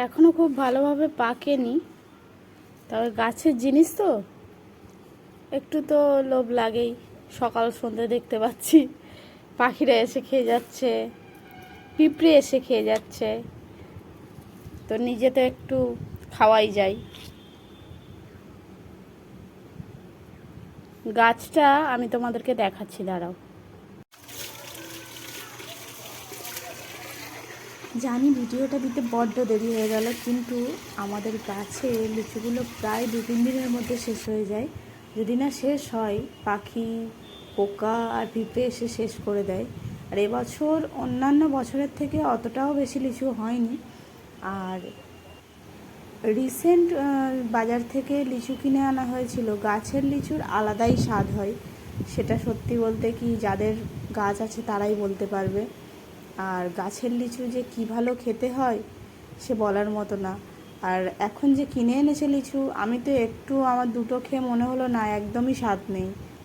এখনো খুব ভালোভাবে পাকেনি, তবে গাছের জিনিস তো একটু তো লোভ লাগেই। সকাল সন্ধ্যে দেখতে পাচ্ছি পাখিরা এসে খেয়ে যাচ্ছে, পিঁপড়ে এসে খেয়ে যাচ্ছে, তো নিজে তো একটু খাওয়াই যায়। গাছটা আমি তোমাদেরকে দেখাচ্ছি, দাঁড়াও। জানি ভিডিওটা দিতে বড্ড দেরি হয়ে গেল, কিন্তু আমাদের গাছে লিচুগুলো প্রায় 2-3 দিনের মধ্যে শেষ হয়ে যায়। যদি না শেষ হয়, পাখি, পোকা আর পিঁপড়ে এসে শেষ করে দেয়। আর এবছর অন্যান্য বছরের থেকে অতটাও বেশি লিচু হয়নি। আর রিসেন্ট বাজার থেকে লিচু কিনে আনা হয়েছিল। গাছের লিচুর আলাদাই স্বাদ হয়, সেটা সত্যি বলতে কি যাদের গাছ আছে তারাই বলতে পারবে। আর গাছের লিচু যে কী ভালো খেতে হয় সে বলার মতো না। আর এখন যে কিনে এনেছে লিচু, আমি তো একটু, আমার দুটো খেয়ে মনে হলো না, একদমই স্বাদ নেই।